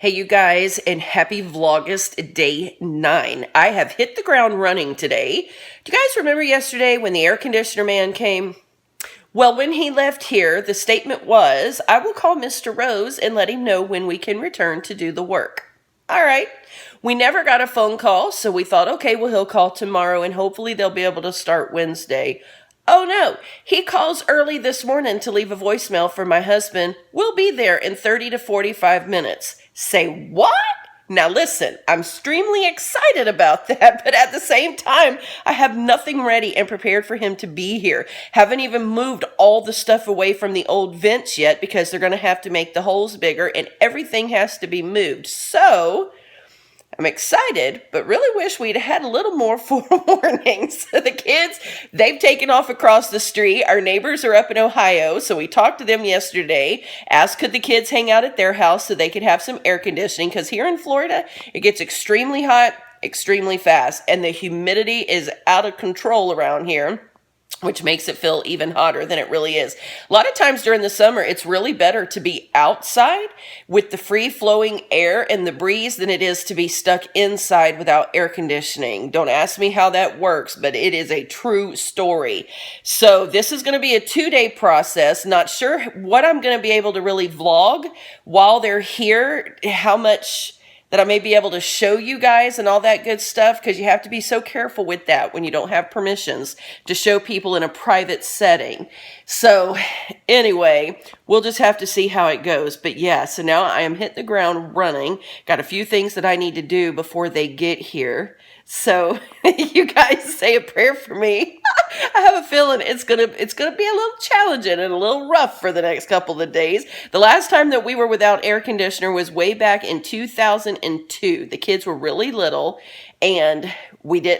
Hey you guys, and happy Vlogust day 9. I have hit the ground running today. Do you guys remember yesterday when the air conditioner man came? Well, when he left here, the statement was, I will call Mr. Rose and let him know when we can return to do the work. All right. We never got a phone call, so we thought, okay, well, he'll call tomorrow and hopefully they'll be able to start Wednesday. Oh no, he calls early this morning to leave a voicemail for my husband. We'll be there in 30 to 45 minutes. Say what? Now listen, I'm extremely excited about that, but at the same time, I have nothing ready and prepared for him to be here. Haven't even moved all the stuff away from the old vents yet because they're going to have to make the holes bigger and everything has to be moved. So I'm excited, but really wish we'd had a little more forewarnings. The kids, they've taken off across the street. Our neighbors are up in Ohio, so we talked to them yesterday. Asked could the kids hang out at their house so they could have some air conditioning, because here in Florida, it gets extremely hot, extremely fast, and the humidity is out of control around here, which makes it feel even hotter than it really is. A lot of times during the summer, it's really better to be outside with the free-flowing air and the breeze than it is to be stuck inside without air conditioning. Don't ask me how that works, but it is a true story. So this is going to be a 2-day process. Not sure what I'm going to be able to really vlog while they're here, how much that I may be able to show you guys and all that good stuff, because you have to be so careful with that when you don't have permissions to show people in a private setting. So anyway, we'll just have to see how it goes. But yeah, so now I am hitting the ground running. Got a few things that I need to do before they get here. So you guys say a prayer for me. I have a feeling it's gonna be a little challenging and a little rough for the next couple of days. The last time that we were without air conditioner was way back in 2002. The kids were really little, and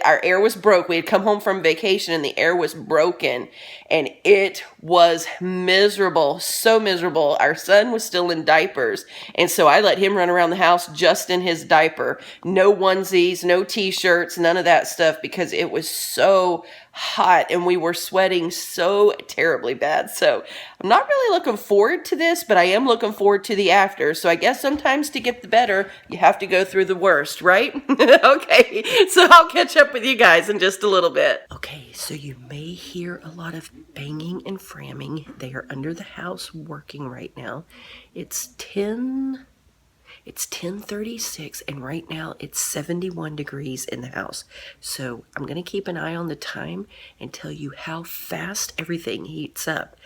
our air was broke. We had come home from vacation and the air was broken, and it was miserable, so miserable. Our son was still in diapers, and so I let him run around the house just in his diaper. No onesies, no t-shirts, none of that stuff, because it was so hot and we were sweating so terribly bad. So I'm not really looking forward to this, but I am looking forward to the after. So I guess sometimes to get the better, you have to go through the worst, right? Okay, so I'll catch up with you guys in just a little bit. Okay, so you may hear a lot of banging and framming. They are under the house working right now. It's 10:36, and right now it's 71 degrees in the house. So I'm going to keep an eye on the time and tell you how fast everything heats up.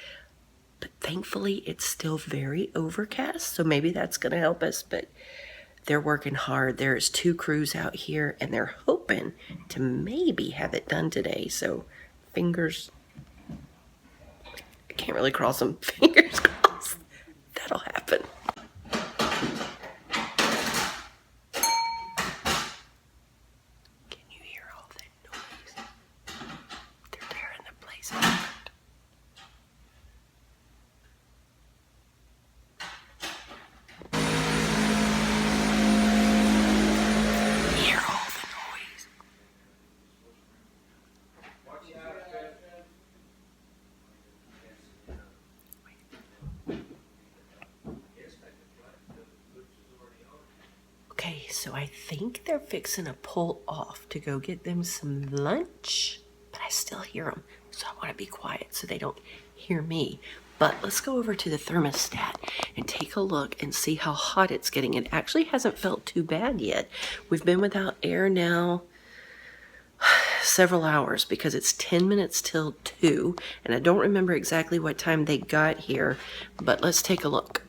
But thankfully, it's still very overcast, so maybe that's going to help us. But they're working hard. There's 2 crews out here, and they're hoping to maybe have it done today. So fingers, I can't really cross them. Fingers crossed that'll happen. Okay, so I think they're fixing to pull off to go get them some lunch, but I still hear them, so I want to be quiet so they don't hear me. But let's go over to the thermostat and take a look and see how hot it's getting. It actually hasn't felt too bad yet. We've been without air now several hours because it's 10 minutes till 2, and I don't remember exactly what time they got here, but let's take a look.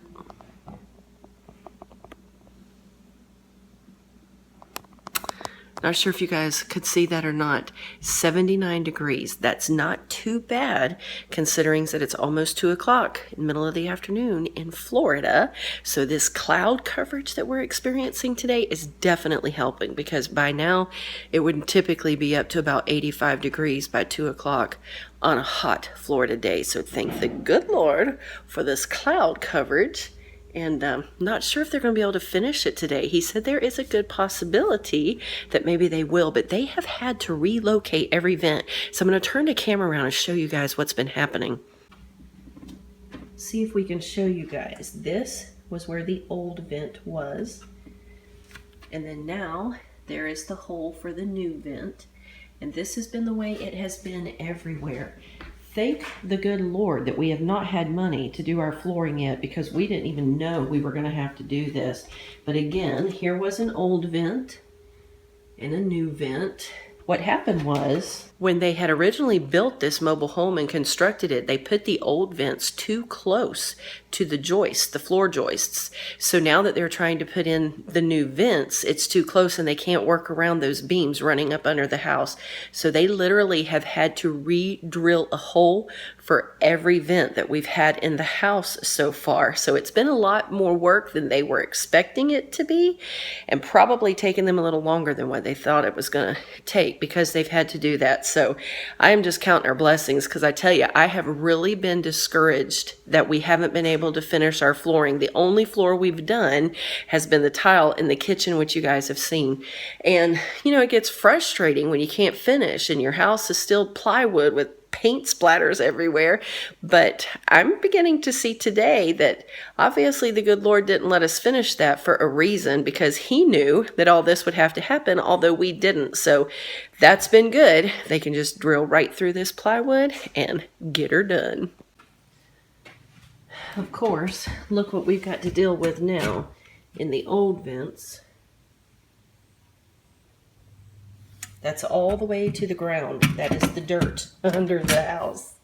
Not sure if you guys could see that or not. 79 degrees. That's not too bad considering that it's almost 2 o'clock in the middle of the afternoon in Florida. So this cloud coverage that we're experiencing today is definitely helping, because by now it would typically be up to about 85 degrees by 2 o'clock on a hot Florida day. So thank the good Lord for this cloud coverage. And not sure if they're going to be able to finish it today. He said there is a good possibility that maybe they will, but they have had to relocate every vent. So I'm going to turn the camera around and show you guys what's been happening. See if we can show you guys. This was where the old vent was. And then now there is the hole for the new vent. And this has been the way it has been everywhere. Thank the good Lord that we have not had money to do our flooring yet, because we didn't even know we were going to have to do this. But again, here was an old vent and a new vent. What happened was, when they had originally built this mobile home and constructed it, they put the old vents too close to the joists, the floor joists. So now that they're trying to put in the new vents, it's too close and they can't work around those beams running up under the house. So they literally have had to re-drill a hole for every vent that we've had in the house so far. So it's been a lot more work than they were expecting it to be, and probably taken them a little longer than what they thought it was going to take, because they've had to do that. So I am just counting our blessings, because I tell you, I have really been discouraged that we haven't been able to finish our flooring. The only floor we've done has been the tile in the kitchen, which you guys have seen. And, you know, it gets frustrating when you can't finish and your house is still plywood with paint splatters everywhere. But I'm beginning to see today that obviously the good Lord didn't let us finish that for a reason, because he knew that all this would have to happen, although we didn't. So that's been good. They can just drill right through this plywood and get her done. Of course, look what we've got to deal with now in the old vents. That's all the way to the ground. That is the dirt under the house.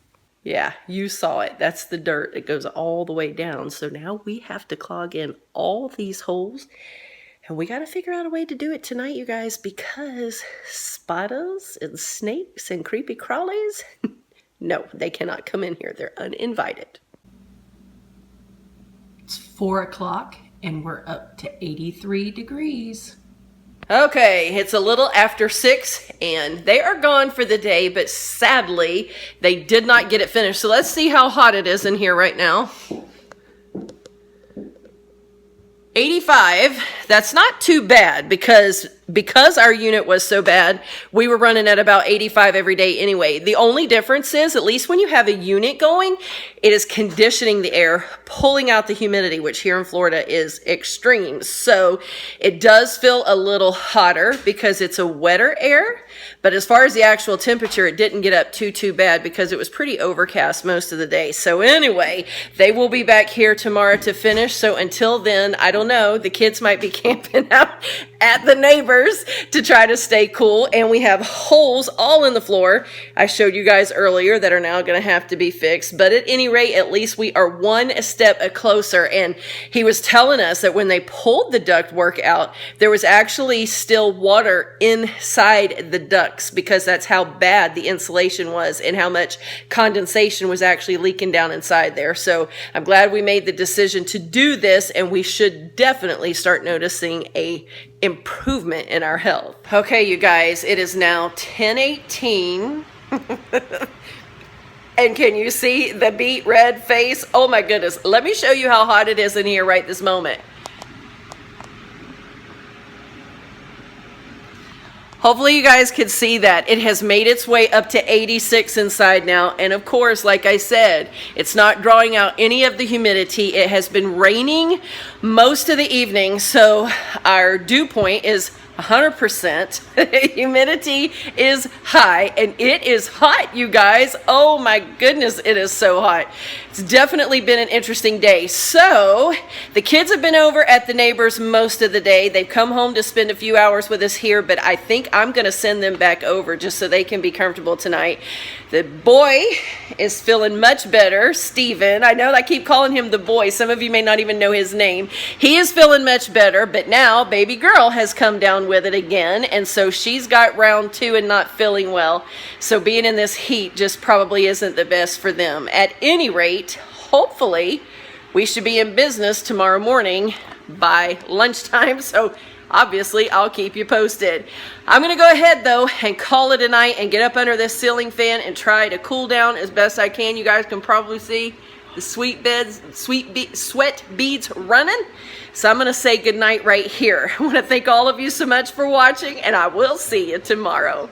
Yeah, you saw it. That's the dirt. It goes all the way down. So now we have to clog in all these holes. And we got to figure out a way to do it tonight, you guys, because spiders and snakes and creepy crawlies, no, they cannot come in here. They're uninvited. It's 4 o'clock and we're up to 83 degrees. Okay, it's a little after 6 and they are gone for the day, but sadly they did not get it finished. So let's see how hot it is in here right now. 85. That's not too bad, because our unit was so bad, we were running at about 85 every day anyway. The only difference is, at least when you have a unit going, it is conditioning the air, pulling out the humidity, which here in Florida is extreme. So it does feel a little hotter because it's a wetter air. But as far as the actual temperature, it didn't get up too bad because it was pretty overcast most of the day. So anyway, they will be back here tomorrow to finish. So until then, I don't know, the kids might be camping out at the neighbors to try to stay cool. And we have holes all in the floor I showed you guys earlier that are now going to have to be fixed. But at any rate, at least we are one step closer. And he was telling us that when they pulled the ductwork out, there was actually still water inside the ducts, because that's how bad the insulation was and how much condensation was actually leaking down inside there. So I'm glad we made the decision to do this, and we should definitely start noticing a improvement in our health. Okay, you guys, it is now 10:18. And can you see the beet red face? Oh my goodness. Let me show you how hot it is in here right this moment. Hopefully you guys could see that. It has made its way up to 86 inside now. And of course, like I said, it's not drawing out any of the humidity. It has been raining most of the evening. So our dew point is 100%. Humidity is high, and it is hot, you guys. Oh my goodness, it is so hot. It's definitely been an interesting day. So the kids have been over at the neighbors most of the day. They've come home to spend a few hours with us here, but I think I'm going to send them back over just so they can be comfortable tonight. The boy is feeling much better, Steven. I know I keep calling him the boy. Some of you may not even know his name. He is feeling much better, but now baby girl has come down with it again, and so she's got round 2 and not feeling well. So being in this heat just probably isn't the best for them. At any rate, hopefully we should be in business tomorrow morning by lunchtime. So obviously, I'll keep you posted. I'm going to go ahead, though, and call it a night and get up under this ceiling fan and try to cool down as best I can. You guys can probably see the sweat beads running. So I'm going to say goodnight right here. I want to thank all of you so much for watching, and I will see you tomorrow.